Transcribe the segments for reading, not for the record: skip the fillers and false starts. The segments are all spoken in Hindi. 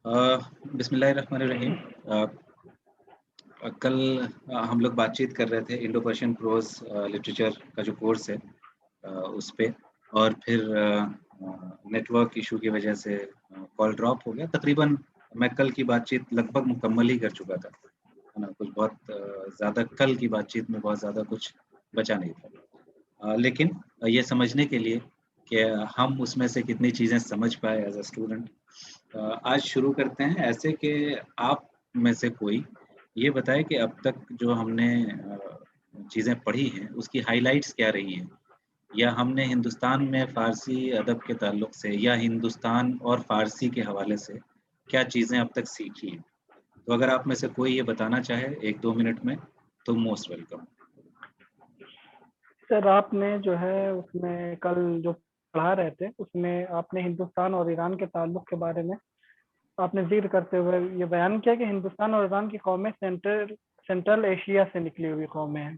बिस्मिल्लाहिर्रहमानिर्रहीम। कल हम लोग बातचीत कर रहे थे इंडो पर्शियन प्रोज लिटरेचर का जो कोर्स है उस पे। और फिर नेटवर्क इशू की वजह से कॉल ड्रॉप हो गया। तकरीबन मैं कल की बातचीत लगभग मुकम्मल ही कर चुका था, है ना। कुछ बहुत ज़्यादा कल की बातचीत में बहुत ज़्यादा कुछ बचा नहीं था। लेकिन ये समझने के लिए कि हम उसमें से कितनी चीज़ें समझ पाए एज़ अ स्टूडेंट, आज शुरू करते हैं ऐसे कि आप में से कोई ये बताए कि अब तक जो हमने चीज़ें पढ़ी हैं, उसकी हाइलाइट्स क्या रही हैं? या हमने हिंदुस्तान में फ़ारसी अदब के ताल्लुक से या हिंदुस्तान और फ़ारसी के हवाले से क्या चीज़ें अब तक सीखी हैं? तो अगर आप में से कोई ये बताना चाहे 1-2 मिनट में, तो मोस्ट वेलकम। सर, आपने जो है उसमें कल जो पढ़ा रहे थे उसमें आपने हिंदुस्तान और ईरान के ताल्लुक के बारे में आपने जिक्र करते हुए ये बयान किया कि हिंदुस्तान और ईरान की कौमें सेंट्रल एशिया से निकली हुई कौमें हैं।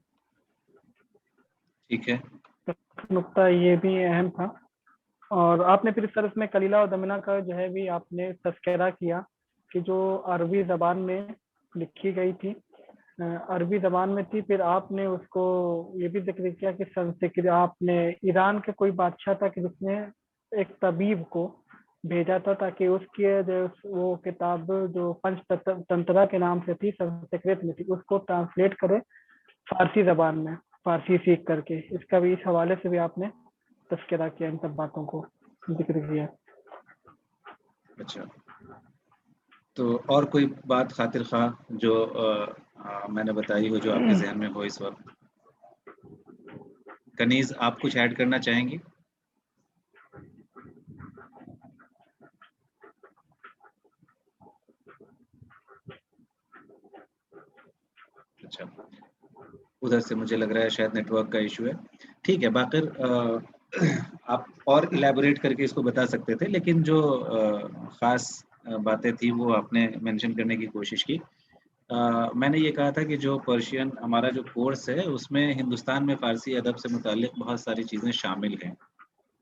ठीक है। नुक्ता ये भी अहम था। और आपने फिर सर इसमें कलीला और दमना का जो है भी आपने तस्करा किया कि जो अरबी जबान में लिखी गई थी, अरबी जबान में थी। फिर आपने उसको ये भी जिक्र किया कि संस्कृत आपने ईरान के कोई बादशाह था कि जिसने एक तबीब को भेजा था ताकि उसकी जो वो किताब जो पंचतंत्रा के नाम से थी, संस्कृत में थी, उसको ट्रांसलेट करे फारसी जबान में, फारसी सीख करके। इसका भी, इस हवाले से भी आपने तस्करा किया, इन सब बातों को जिक्र किया। अच्छा, तो और कोई बात खातिर ख़्वाह जो मैंने बताई हो, जो आपके ज़हन में हो इस वक़्त? कनीज़, आप कुछ ऐड करना चाहेंगी? अच्छा, उधर से मुझे लग रहा है शायद नेटवर्क का इश्यू है। ठीक है, बाकिर आप और इलैबोरेट करके इसको बता सकते थे, लेकिन जो ख़ास बातें थी वो आपने मेंशन करने की कोशिश की। मैंने ये कहा था कि जो पर्शियन हमारा जो कोर्स है, उसमें हिंदुस्तान में फ़ारसी अदब से मुताल्लिक़ बहुत सारी चीज़ें शामिल हैं।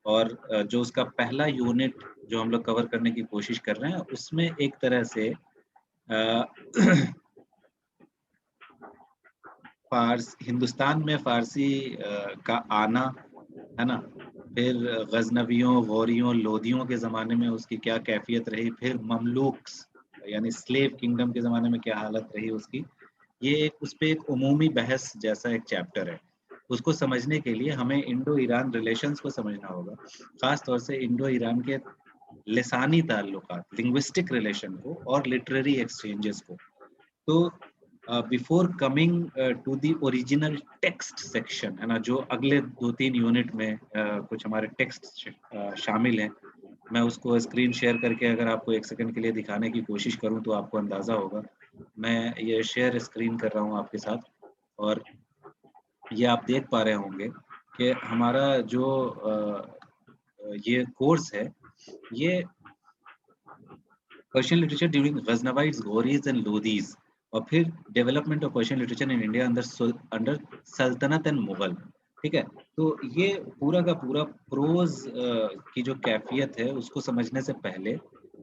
और जो उसका पहला यूनिट जो हम लोग कवर करने की कोशिश कर रहे हैं, उसमें एक तरह से अ, हिंदुस्तान में फ़ारसी का आना, है ना? फिर गज़नवियों, गौरियों, लोदियों के ज़माने में उसकी क्या कैफ़ियत रही, फिर ममलूक्स यानी स्लेव किंगडम के ज़माने में क्या हालत रही उसकी। ये एक उसपे एक उमूमी बहस जैसा एक चैप्टर है। उसको समझने के लिए हमें इंडो-ईरान रिलेशंस को समझना होगा। ख़ास तौर से इंडो-ईरान के लिसानी ताल्लुकात, लिंग्विस्टिक रिलेशन को और लिटरेरी एक्सचेंजेस को। तो before coming to the original text section, है ना, जो अगले 2-3 यूनिट में कुछ हमारे टेक्स्ट शामिल हैं। मैं उसको स्क्रीन शेयर करके अगर आपको 1 सेकंड के लिए दिखाने की कोशिश करूँ तो आपको अंदाज़ा होगा। मैं ये शेयर स्क्रीन कर रहा हूँ आपके साथ, और ये आप देख पा रहे होंगे कि हमारा जो ये कोर्स है, ये पर्शियन लिटरेचर ड्यूरिंग गज़नवाइट्स, घोरीज़ एंड लोदीज़, और फिर development of Persian literature in India under सल्तनत एंड मुगल। ठीक है? तो ये पूरा का पूरा प्रोज़ की जो कैफ़ियत है, उसको समझने से पहले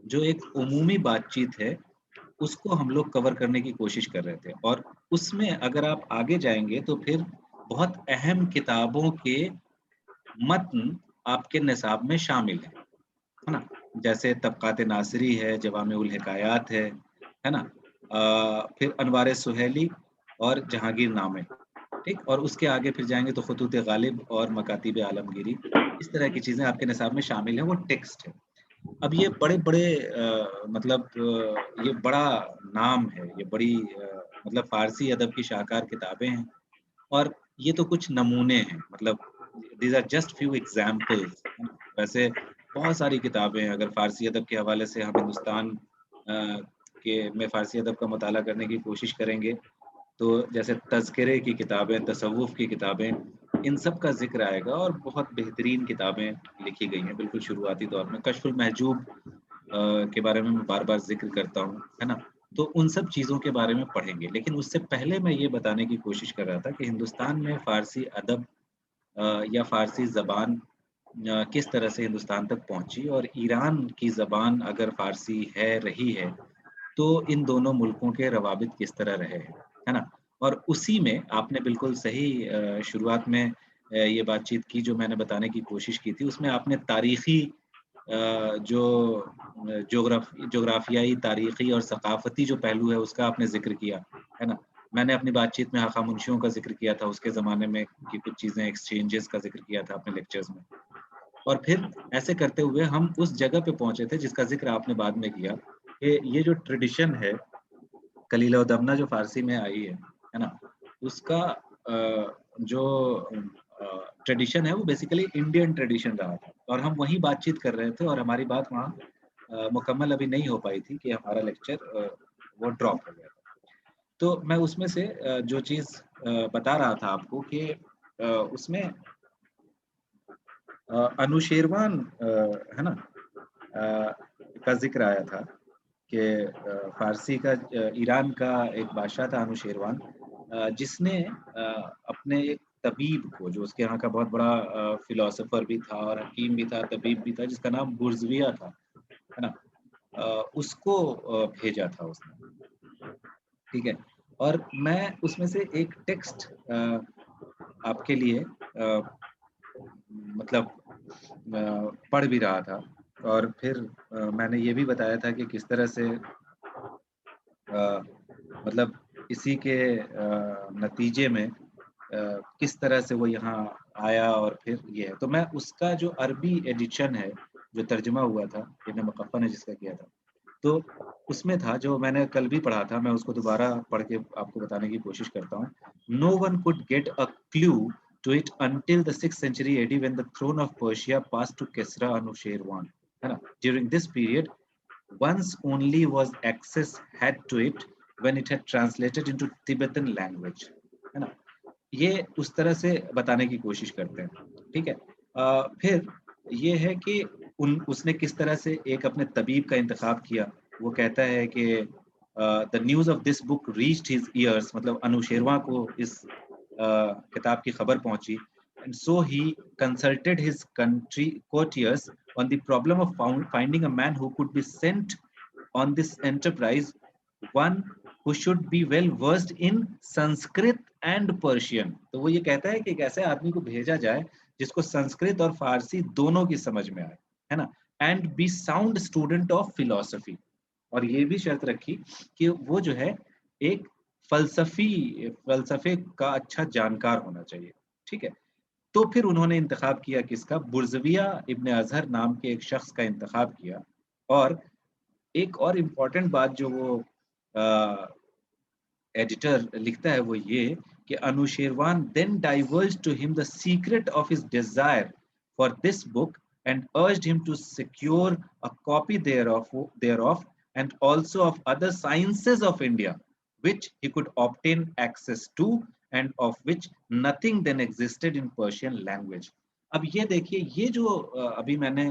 जो एक उमूमी बातचीत है, उसको हम लोग कवर करने की कोशिश कर रहे थे। और उसमें अगर आप आगे जाएँगे तो फिर बहुत अहम किताबों के मतन आपके निसाब में शामिल हैं। है ना? जैसे तबक़ात नासिरी है, जवामिउल हिकायात है ना? फिर अनवार सुहैली और जहांगीरनामे, ठीक? और उसके आगे फिर जाएँगे तो ख़ुतूत ग़ालिब और मकातिब आलमगीरी, इस तरह की चीज़ें आपके निसाब में शामिल हैं, वो टेक्स्ट है। अब ये बड़े-बड़े मतलब ये बड़ा नाम है, ये बड़ी मतलब फ़ारसी अदब की शाहकार किताबें हैं, और ये तो कुछ नमूने हैं, मतलब these are just few examples, है ना? वैसे बहुत सारी किताबें हैं। अगर फ़ारसी अदब के हवाले से हम हिंदुस्तान के में फ़ारसी अदब का मुताला करने की कोशिश करेंगे, तो जैसे तज़किरे की किताबें, तसव्वुफ़ की किताबें, इन सब का ज़िक्र आएगा, और बहुत बेहतरीन किताबें लिखी गई हैं, बिल्कुल शुरुआती दौर में। कश्फ़ुल महजूब के बारे में मैं बार-बार ज़िक्र करता हूँ, है ना? तो उन सब चीज़ों के बारे में पढ़ेंगे। लेकिन उससे पहले मैं ये बताने की कोशिश कर रहा था कि हिंदुस्तान में फ़ारसी अदब या फ़ारसी ज़बान किस तरह से हिंदुस्तान तक पहुंची, और ईरान की ज़बान अगर फ़ारसी है रही है, तो इन दोनों मुल्कों के रवाबित किस तरह रहे हैं, है ना? और उसी में आपने बिल्कुल सही शुरुआत में ये बातचीत की जो मैंने बताने की कोशिश की थी, उसमें आपने तारीख़ी जो जोग्राफ़ियाई, तारीख़ी और सक़ाफ़ती जो पहलू है उसका आपने ज़िक्र किया, है ना? मैंने अपनी बातचीत में हख़ामुनशियों का ज़िक्र किया था, उसके ज़माने में की कुछ चीज़ें एक्सचेंजेज़ का ज़िक्र किया था अपने लेक्चर्स में। और फिर ऐसे करते हुए हम उस जगह पे पहुँचे थे जिसका ज़िक्र आपने बाद में किया, कि ये जो ट्रेडिशन है, कलीला व दमना जो फ़ारसी में आई है ना? उसका जो ट्रेडिशन है वो बेसिकली इंडियन ट्रेडिशन रहा था, और हम वहीं बातचीत कर रहे थे, और हमारी बात वहाँ मुकम्मल अभी नहीं हो पाई थी कि हमारा लेक्चर वो ड्रॉप हो गया था। तो मैं उसमें से जो चीज़ बता रहा था आपको कि उसमें अनुशेरवान है ना? अ, का ज़िक्र आया था कि फ़ारसी का ईरान का एक बादशाह था अनुशेरवान, जिसने अपने एक तबीब को, जो उसके यहाँ का बहुत बड़ा फ़िलॉसफ़र भी था और हकीम भी था, तबीब भी था, जिसका नाम बुर्ज़विया था, है ना? उसको भेजा था उसने, ठीक है? और मैं उसमें से एक टेक्स्ट आपके लिए मतलब पढ़ भी रहा था, और फिर मैंने ये भी बताया था कि किस तरह से अ, मतलब इसी के नतीजे में किस तरह से वो यहाँ आया, और फिर ये है। तो मैं उसका जो अरबी एडिशन है, जो तर्जुमा हुआ था, इब्न मुक़फ़्फ़ा ने जिसका किया था, तो उसमें था जो मैंने कल भी पढ़ा था, मैं उसको दोबारा पढ़ के आपको बताने की कोशिश करता हूँ। No one could get a clue to it until the 6th century AD when the throne of Persia passed to Kisra Anushirwan, है ना? During this period, once only was access had to it when it had translated into Tibetan language, है ना? ये उस तरह से बताने की कोशिश करते हैं, ठीक है? फिर ये है कि उन उसने किस तरह से एक अपने तबीब का इंतख़ाब किया। वो कहता है कि the news of this book reached his years, मतलब अनुशेरवां को इस किताब की खबर पहुँची, and so he consulted his country courtiers on the problem of finding a man who could be sent on this enterprise, one who should be well versed in Sanskrit and Persian. तो वो ये कहता है कि एक ऐसे आदमी को भेजा जाए जिसको संस्कृत और फारसी दोनों की समझ में आए, है ना? And be sound student of philosophy, और ये भी शर्त रखी कि वो जो है एक फ़लसफ़े का अच्छा जानकार होना चाहिए, ठीक है? तो फिर उन्होंने इंतख़ाब किया किसका? बुर्ज़विया इब्न अज़हर नाम के एक शख़्स का इंतख़ाब किया, और एक और इम्पोर्टेंट बात जो वो अ, एडिटर लिखता है वो ये कि अनुशेरवान then divulged to him the secret of his desire for this book and urged him to secure a copy thereof and also of other sciences of India which he could obtain access to and of which nothing then existed in Persian language। अब ये देखिए, ये जो अभी मैंने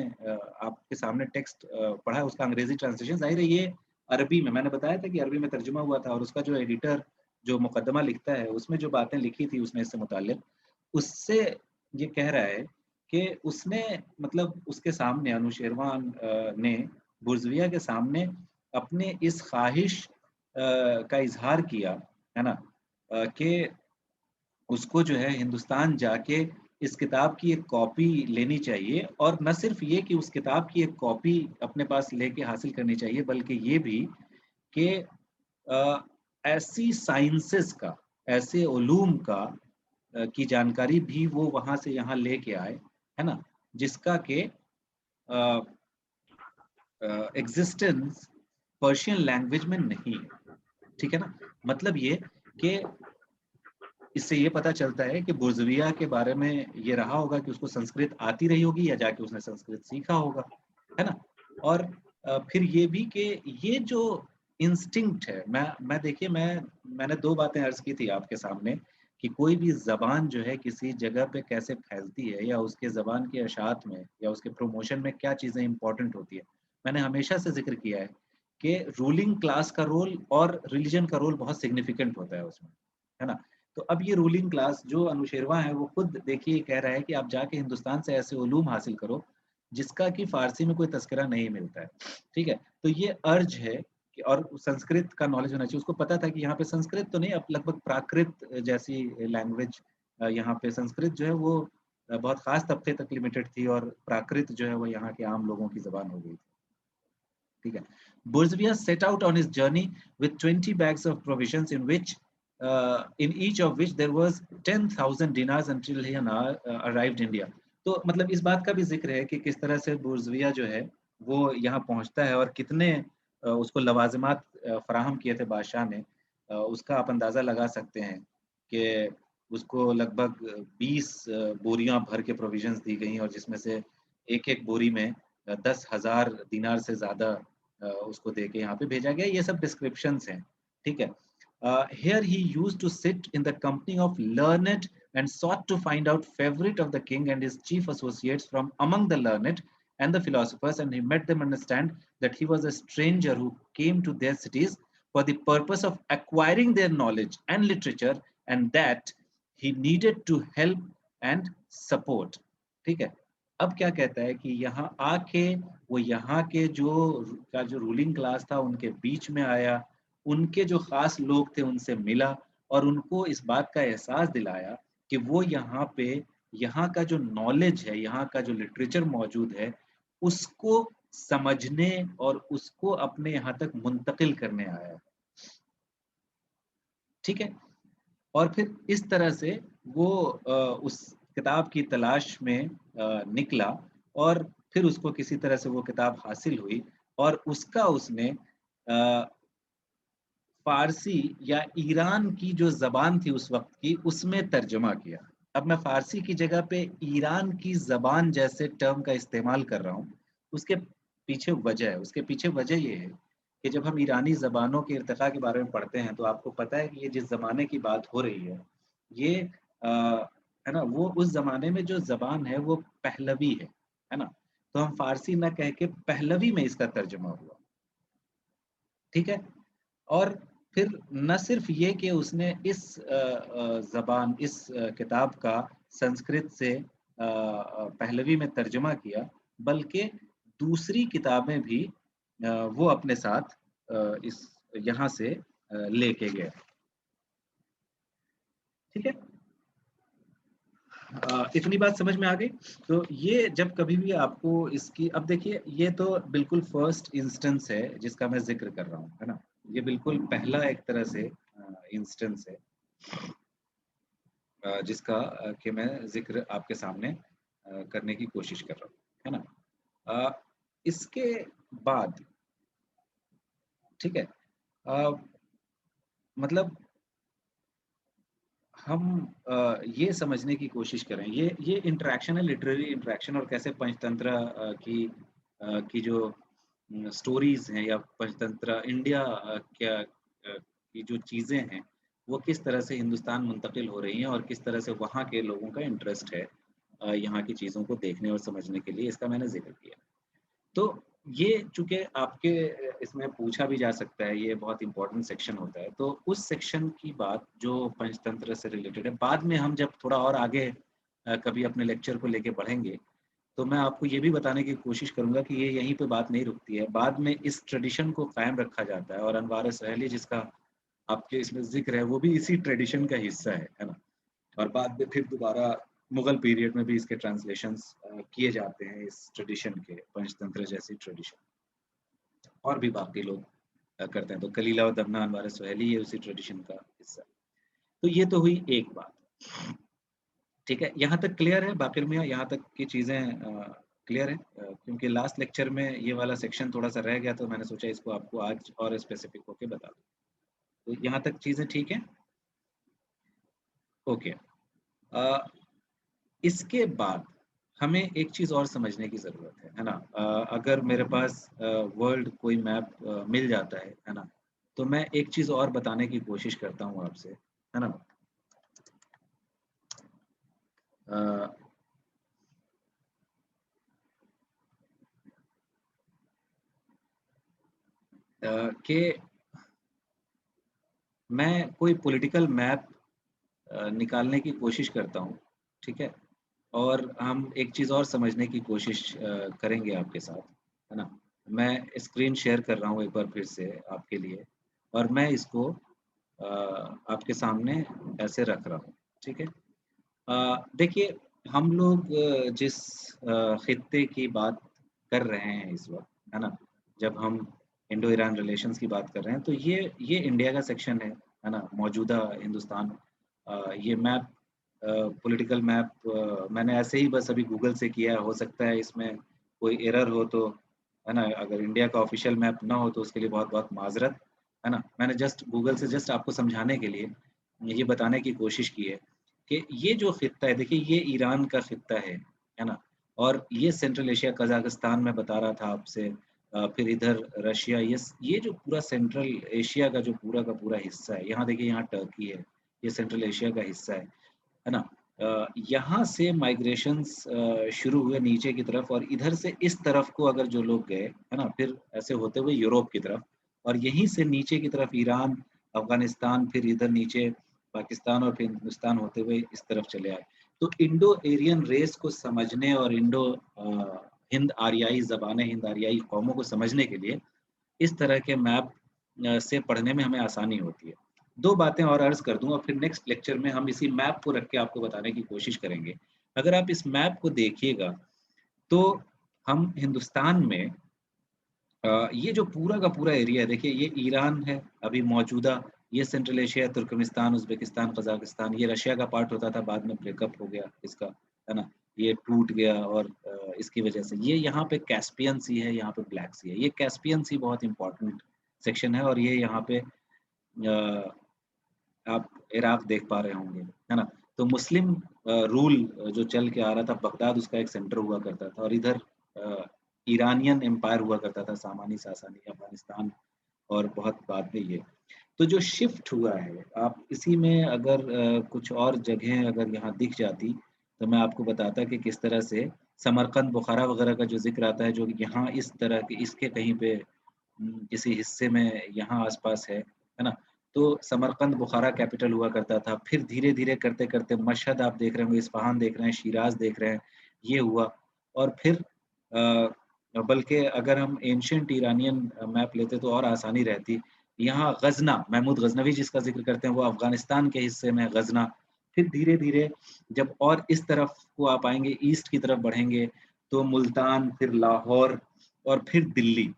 आपके सामने टेक्स्ट पढ़ा है उसका अंग्रेजी ट्रांसलेशन, ज़ाहिर है ये अरबी में, मैंने बताया था कि अरबी में तर्जुमा हुआ था, और उसका जो एडिटर जो मुकद्दमा लिखता है उसमें जो बातें लिखी थी उसने इससे मुताल्लिक़, उससे ये कह रहा है कि उसने मतलब उसके सामने अनुशेरवान ने बुर्ज़विया के सामने अपने इस ख़्वाहिश का इज़हार किया, है ना? कि उसको जो है हिंदुस्तान जाके इस किताब की एक कॉपी लेनी चाहिए, और न सिर्फ़ ये कि उस किताब की एक कॉपी अपने पास लेके हासिल करनी चाहिए, बल्कि ये भी कि अ, ऐसी साइंसेज़ का, ऐसे उलूम का की जानकारी भी वो वहाँ से यहाँ लेके आए, है ना? जिसका कि अ एग्ज़िस्टेंस पर्शियन लैंग्वेज में नहीं है, ठीक है ना? मतलब ये कि इससे ये पता चलता है कि बुर्ज़विया के बारे में ये रहा होगा कि उसको संस्कृत आती रही होगी या जाके उसने संस्कृत सीखा होगा, है ना? और फिर ये भी कि ये जो इंस्टिंक्ट है, मैं देखिए मैंने 2 बातें अर्ज़ की थी आपके सामने कि कोई भी ज़बान जो है किसी जगह पे कैसे फैलती है, या उसके ज़बान के अशात में या उसके प्रमोशन में क्या चीज़ें इम्पोर्टेंट होती है। मैंने हमेशा से ज़िक्र किया है कि रूलिंग क्लास का रोल और रिलिजन का रोल बहुत सिग्निफिकेंट होता है उसमें, है ना? तो अब ये रूलिंग क्लास जो अनुशेरवा है वो खुद देखिए कह रहा है कि आप जाके हिंदुस्तान से ऐसे उलूम हासिल करो जिसका कि फारसी में कोई तस्करा नहीं मिलता है, ठीक है? तो ये अर्ज है कि और संस्कृत का नॉलेज होना चाहिए। उसको पता था कि यहाँ पे संस्कृत तो नहीं, अब लगभग प्राकृत जैसी लैंग्वेज यहाँ पे संस्कृत जो है वो बहुत ख़ास तबके तक लिमिटेड थी और प्राकृत जो है वो यहाँ के आम लोगों की ज़बान हो गई थी। ठीक है? Burzvia set out on his journey with 20 bags of provisions in each of which there was 10,000 dinars until he arrived India. तो मतलब इस बात का भी ज़िक्र है कि किस तरह से बुर्ज़विया जो है वो यहाँ पहुँचता है और कितने उसको लवाज़िमात फ़राहम किए थे बादशाह ने, उसका आप अंदाज़ा लगा सकते हैं कि उसको लगभग 20 बोरियाँ भर के प्रोविज़न्स दी गई और जिसमें से एक-एक बोरी में 10,000 दिनार से ज़्यादा उसको देके यहाँ पे भेजा गया। ये सब डिस्क्रिप्शंस हैं, ठीक है? Here he used to sit in the company of learned and sought to find out favorite of the king and his chief associates from among the learned and the philosophers, and he made them understand that he was a stranger who came to their cities for the purpose of acquiring their knowledge and literature, and that he needed to help and support. ठीक है? अब क्या कहता है कि यहाँ आके वो यहाँ के जो रूलिंग क्लास था उनके बीच में आया, उनके जो ख़ास लोग थे उनसे मिला और उनको इस बात का एहसास दिलाया कि वो यहाँ पे यहाँ का जो नॉलेज है, यहाँ का जो लिटरेचर मौजूद है, उसको समझने और उसको अपने यहाँ तक मुंतकिल करने आया है। ठीक है? और फिर इस तरह से वो उस किताब की तलाश में निकला और फिर उसको किसी तरह से वो किताब हासिल हुई और उसका उसने फ़ारसी या ईरान की जो ज़बान थी उस वक़्त की, उसमें तर्जुमा किया। अब मैं फ़ारसी की जगह पे ईरान की ज़बान जैसे टर्म का इस्तेमाल कर रहा हूँ, उसके पीछे वजह है। उसके पीछे वजह ये है कि जब हम ईरानी ज़बानों के इर्तिक़ा के बारे में पढ़ते हैं, तो आपको पता है कि ये जिस ज़माने की बात हो रही है, ये है ना? वो उस ज़माने में जो ज़बान है, वो पहलवी है ना? तो हम फ़ारसी ना कह के पहलवी में इसका तर्जुमा हुआ, ठीक है? और फिर न सिर्फ़ ये कि उसने इस ज़बान इस किताब का संस्कृत से पहलवी में तर्जुमा किया, बल्कि दूसरी किताबें भी वो अपने साथ इस यहाँ से लेके गया। ठीक है? इतनी बात समझ में आ गई? तो ये जब कभी भी आपको इसकी अब देखिए ये तो बिल्कुल फर्स्ट इंस्टेंस है जिसका मैं ज़िक्र कर रहा हूँ, है ना? ये बिल्कुल पहला एक तरह से इंस्टेंस है जिसका कि मैं ज़िक्र आपके सामने करने की कोशिश कर रहा हूँ, है ना? इसके बाद ठीक है? अ, मतलब हम ये समझने की कोशिश करें, ये इंटरैक्शन है लिटरेरी इंटरैक्शन और कैसे पंचतंत्र की जो स्टोरीज़ हैं या पंचतंत्र इंडिया की जो चीज़ें हैं, वो किस तरह से हिंदुस्तान मुंतकिल हो रही हैं और किस तरह से वहाँ के लोगों का इंटरेस्ट है यहाँ की चीज़ों को देखने और समझने के लिए, इसका मैंने ज़िक्र किया। तो ये चूँकि आपके इसमें पूछा भी जा सकता है, ये बहुत इम्पोर्टेंट सेक्शन होता है, तो उस सेक्शन की बात जो पंचतंत्र से रिलेटेड है, बाद में हम जब थोड़ा और आगे कभी अपने लेक्चर को लेके बढ़ेंगे, तो मैं आपको ये भी बताने की कोशिश करूँगा कि ये यहीं पे बात नहीं रुकती है। बाद में इस ट्रेडिशन को कायम रखा जाता है और अनवार सहेली जिसका आपके इसमें ज़िक्र है, वो भी इसी ट्रेडिशन का हिस्सा है ना? और बाद में फिर दोबारा मुगल पीरियड में भी इसके ट्रांसलेशंस किए जाते हैं इस ट्रेडिशन के, पंचतंत्र जैसी ट्रेडिशन। और भी बाकी लोग करते हैं, तो कलीला और दमना अनवार सुहेली ये उसी ट्रेडिशन का हिस्सा है। तो ये तो हुई एक बात, ठीक है? यहाँ तक क्लियर है बाकिर मियाँ, यहाँ तक की चीज़ें क्लियर है? क्योंकि लास्ट लेक्चर में ये वाला सेक्शन थोड़ा-सा रह गया, तो मैंने सोचा इसको आपको आज और स्पेसिफिक होके बता दूँ। तो यहाँ तक चीज़ें ठीक हैं? ओके। अ, इसके बाद हमें एक चीज़ और समझने की ज़रूरत है ना? अगर मेरे पास वर्ल्ड कोई मैप मिल जाता है ना? तो मैं एक चीज़ और बताने की कोशिश करता हूँ आपसे, है ना? अ, कि मैं कोई पॉलिटिकल मैप निकालने की कोशिश करता हूँ, ठीक है? और हम एक चीज़ और समझने की कोशिश करेंगे आपके साथ, है ना? मैं स्क्रीन शेयर कर रहा हूँ एक बार फिर से आपके लिए और मैं इसको आपके सामने ऐसे रख रहा हूँ, ठीक है? देखिए हम लोग जिस खित्ते की बात कर रहे हैं इस वक़्त, है ना? जब हम इंडो ईरान रिलेशंस की बात कर रहे हैं, तो ये इंडिया का सेक्शन है ना? मौजूदा हिंदुस्तान ये मैप पॉलिटिकल मैप मैंने ऐसे ही बस अभी गूगल से किया है, हो सकता है इसमें कोई एरर हो तो, है ना? अगर इंडिया का ऑफ़िशियल मैप ना हो तो उसके लिए बहुत-बहुत माज़रत, है ना? मैंने जस्ट गूगल से जस्ट आपको समझाने के लिए ये बताने की कोशिश की है कि ये जो खित्ता है देखिए ये ईरान का खित्ता है ना? और ये सेंट्रल एशिया कज़ाकिस्तान मैं बता रहा था आपसे फिर इधर रशिया ये जो पूरा सेंट्रल एशिया का जो पूरा का पूरा हिस्सा है, यहाँ देखिए यहाँ टर्की है, ये सेंट्रल एशिया का हिस्सा है ना? यहाँ से माइग्रेशंस शुरू हुए नीचे की तरफ और इधर से इस तरफ को अगर जो लोग गए, है ना? फिर ऐसे होते हुए यूरोप की तरफ और यहीं से नीचे की तरफ ईरान, अफ़गानिस्तान फिर इधर नीचे पाकिस्तान और फिर हिंदुस्तान होते हुए इस तरफ चले आए। तो इंडो एरियन रेस को समझने और हिंद आर्याई ज़बानें, हिंद आर्याई कौमों को समझने के लिए इस तरह के मैप से पढ़ने में हमें आसानी होती है। 2 बातें और अर्ज़ कर दूँ और फिर नेक्स्ट लेक्चर में हम इसी मैप को रख के आपको बताने की कोशिश करेंगे। अगर आप इस मैप को देखिएगा, तो हम हिंदुस्तान में ये जो पूरा का पूरा एरिया है, देखिए ये ईरान है, अभी मौजूदा ये central Asia, Turkmenistan, Uzbekistan, Kazakhstan, ये रशिया का पार्ट होता था, बाद में ब्रेकअप हो गया इसका, है ना? ये टूट गया और इसकी वजह से ये यहाँ पे कैस्पियन सी है, यहाँ पे ब्लैक सी है। ये कैस्पियन सी बहुत इम्पोर्टेंट सेक्शन है और ये यहाँ पे आप इराक देख पा रहे होंगे, है ना? तो मुस्लिम रूल जो चल के आ रहा था, बगदाद उसका एक सेंटर हुआ करता था और इधर ईरानियन एम्पायर हुआ करता था, सामानी, सासानी, अफ़गानिस्तान और बहुत बाद में ये। तो जो शिफ्ट हुआ है, आप इसी में अगर कुछ और जगहें अगर यहाँ दिख जाती, तो मैं आपको बताता कि किस तरह से समरकंद, बुखारा वगैरह का जो ज़िक्र आता है, जो यहाँ इस तरह के इसके कहीं पे किसी हिस्से में यहाँ आस-पास है ना? तो समरकंद बुखारा कैपिटल हुआ करता था। फिर धीरे-धीरे करते-करते मशहद आप देख रहे होंगे, इस्फ़हान देख रहे हैं, शिराज़ देख रहे हैं, ये हुआ और फिर बल्कि अगर हम एंशिएंट इरानियन मैप लेते तो और आसानी रहती। यहाँ गज़ना, महमूद गज़नवी जिसका ज़िक्र करते हैं, वो अफ़गानिस्तान के हिस्से में गज़ना। फिर धीरे-धीरे जब और इस तरफ को आप आएँगे, ईस्ट की तरफ बढ़ेंगे, तो मुल्तान, फिर लाहौर और फिर दिल्ली।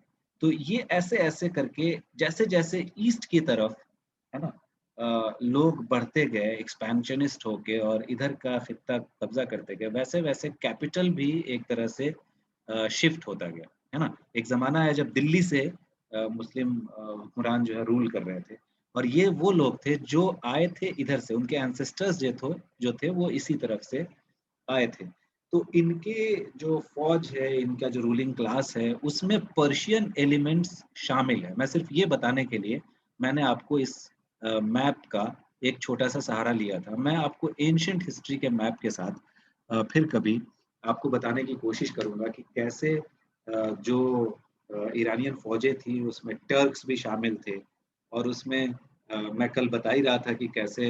तो ये ऐसे-ऐसे करके जैसे-जैसे ईस्ट की तरफ, है ना? लोग बढ़ते गए एक्सपेंशनिस्ट होके और इधर का खित्ता कब्ज़ा करते गए, वैसे-वैसे कैपिटल भी एक तरह से शिफ्ट होता गया, है ना? एक ज़माना है जब दिल्ली से मुस्लिम हुक्मरान जो है रूल कर रहे थे और ये वो लोग थे जो आए थे इधर से, उनके एंसेस्टर्स जो थे वो इसी तरफ से आए थे। तो इनके जो फ़ौज है, इनका जो रूलिंग क्लास है, उसमें पर्शियन एलिमेंट्स शामिल है। मैं सिर्फ़ ये बताने के लिए मैंने आपको इस मैप का एक छोटा-सा सहारा लिया था। मैं आपको एंशिएंट हिस्ट्री के मैप के साथ फिर कभी आपको बताने की कोशिश करूँगा कि कैसे जो ईरानियन फ़ौजें थी, उसमें टर्क्स भी शामिल थे और उसमें मैं कल बता ही रहा था कि कैसे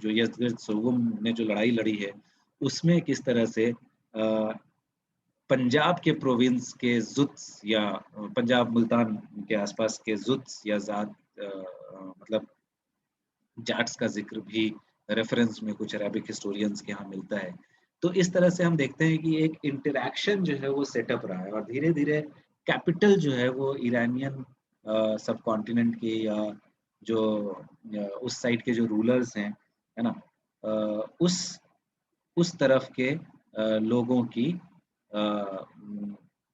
जो यज़्द सोगुम ने जो लड़ाई लड़ी है, उसमें किस तरह से पंजाब के प्रोविंस के ज़ुत्स या पंजाब मुल्तान के आसपास के ज़ुत्स या मतलब जाट्स का ज़िक्र भी रेफ़रेंस में कुछ अरेबिक हिस्टोरियंस के यहाँ मिलता है। तो इस तरह से हम देखते हैं कि एक इंटरैक्शन जो है वो सेटअप रहा है और धीरे-धीरे कैपिटल जो है वो ईरानियन सबकॉन्टिनेंट की या जो उस साइड के जो रूलर्स हैं, है ना? उस तरफ के लोगों की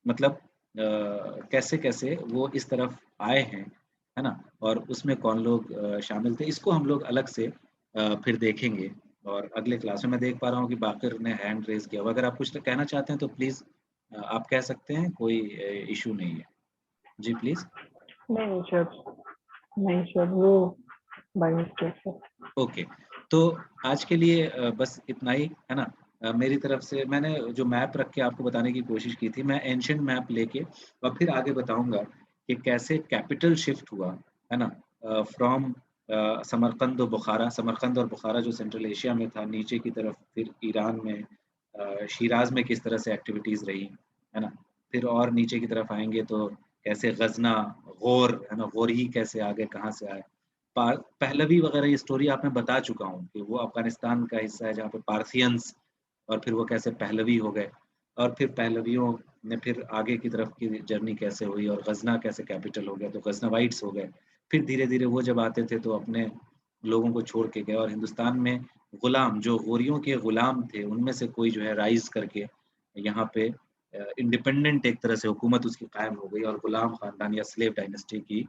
मतलब कैसे-कैसे वो इस तरफ आए हैं, है ना? और उसमें कौन लोग शामिल थे, इसको हम लोग अलग से फिर देखेंगे और अगले क्लास में मैं देख पा रहा हूँ कि बाकिर ने हैंड रेज़ किया हुआ है। अगर आप कुछ कहना चाहते हैं तो प्लीज़ आप कह सकते हैं, कोई इश्यू नहीं है। जी, प्लीज़। नहीं सर, नहीं सर, वो बाय मिस्टेक सर। ओके, तो आज के लिए बस इतना ही, है ना? मेरी तरफ से मैंने जो मैप रख के आपको बताने की कोशिश की थी, मैं एंशिएंट मैप लेके और फिर आगे बताऊँगा कि कैसे कैपिटल शिफ्ट हुआ, है ना? फ्रॉम समरकंद और बुखारा, समरकंद और बुखारा जो सेंट्रल एशिया में था, नीचे की तरफ फिर ईरान में शिराज़ में किस तरह से एक्टिविटीज़ रही, है ना? फिर और नीचे की तरफ आएँगे तो कैसे गज़ना, गौर, है ना? गौरी कैसे आ गए, कहाँ से आए? पहलवी वगैरह ये स्टोरी आपने बता चुका हूँ कि वो अफ़गानिस्तान का हिस्सा है जहाँ पे पार्थियंस और फिर वो कैसे पहलवी हो गए और फिर पहलवियों ने फिर आगे की तरफ की जर्नी कैसे हुई और गज़ना कैसे कैपिटल हो गया, तो गज़नवाइट्स हो गए। फिर धीरे-धीरे वो जब आते थे तो अपने लोगों को छोड़ के गए और हिंदुस्तान में गुलाम जो गोरियों के गुलाम थे, उनमें से कोई जो है राइज़ करके यहाँ पे इंडिपेंडेंट एक तरह से हुकूमत उसकी कायम हो गई और गुलाम खानदान या स्लेव डायनेस्टी की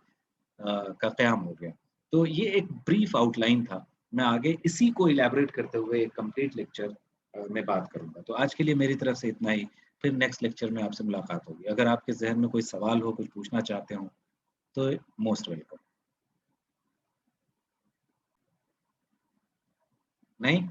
का क़याम हो गया। तो ये एक ब्रीफ आउटलाइन था। मैं आगे इसी को इलैबोरेट करते हुए एक कंप्लीट लेक्चर में बात करूँगा। तो आज के लिए मेरी तरफ से इतना ही। फिर नेक्स्ट लेक्चर में आपसे मुलाकात होगी। अगर आपके ज़हन में कोई सवाल हो, कुछ पूछना चाहते हो, तो मोस्ट वेलकम। नहीं?